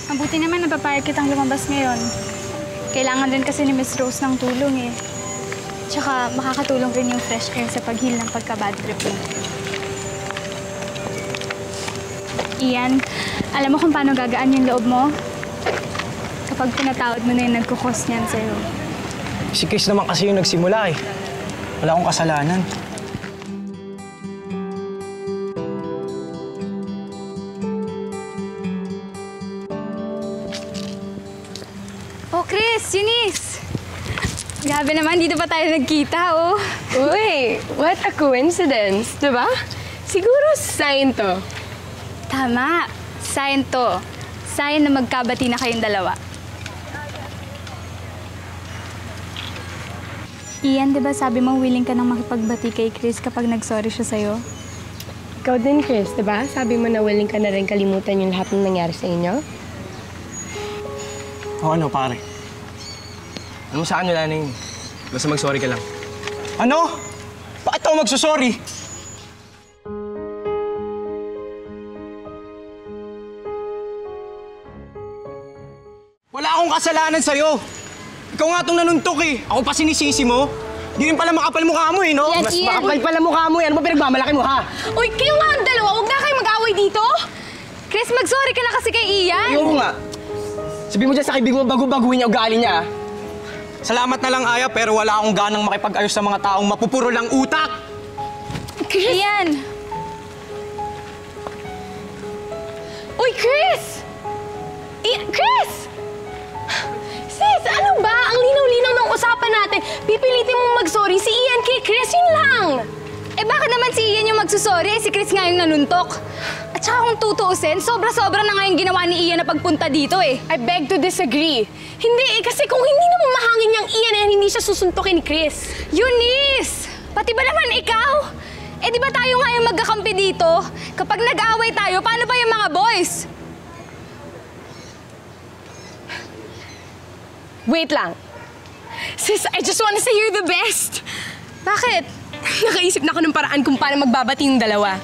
Mabuti naman napapayag kitang lumabas ngayon. Kailangan din kasi ni Miss Rose ng tulong eh. Tsaka makakatulong rin yung fresh air sa pag-heal ng pagka-bad trip mo. Ian, alam mo kung paano gagaan yung loob mo? Kapag pinatawad mo na yung nagkukos niyan sa'yo. Si Chris naman kasi yung nagsimula eh. Wala akong kasalanan. Oh, Chris! Eunice! Grabe naman, dito pa tayo nagkita, oh. Uy, what a coincidence, diba? Siguro sign to. Tama. Sign to. Sign na magkabati na kayong dalawa. Ian, di ba sabi mo willing ka nang makipagbati kay Chris kapag nag-sorry siya sa'yo? Ikaw din, Chris, diba? Sabi mo na willing ka na rin kalimutan yung lahat ng nangyari sa inyo? O ano, pare? Ano sa akin, wala na yun. Basta mag-sorry ka lang. Ano? Bakit ako magsusorry? Wala akong kasalanan sa'yo. Ikaw nga itong nanuntok eh. Ako pa sinisisi mo. Di rin pala makapal mukha mo eh, no? Yan, Mas Ian. makapal pala mukha mo eh. Ano ba pinagmamalaki mo, ha? Uy, kayo nga ang dalawa! Huwag na kayo mag-away dito! Chris, mag-sorry ka na kasi kay Ian! Ayoko nga. Sabi mo dyan sa kaibigan mo, bago-baguhin niya ugali niya, ha? Salamat na lang, Aya, pero wala akong ganang makipag-ayos sa mga taong mapupuro lang utak. Chris! Ian! Uy, Chris! Chris! Sis, ano ba? Ang linaw-linaw ng usapan natin. Pipilitin mong mag-sorry si Ian kay Chris, yun lang! Eh bakit naman si Ian yung magsusorry? Si Chris nga yung nanuntok. At saka kung tutuusin, sobra-sobra na nga yung ginawa ni Ian na pagpunta dito eh. I beg to disagree. Hindi eh, kasi kung hindi naman mahangin niyang Ian eh, hindi siya susuntukin ni Chris. Eunice! Pati ba naman ikaw? Eh di ba tayo nga yung magkakampi dito? Kapag nag-away tayo, paano pa yung mga boys? Wait lang. Sis, I just wanna say you're the best. Bakit? Nakaisip na ako ng paraan kung paano magbabati yung dalawa.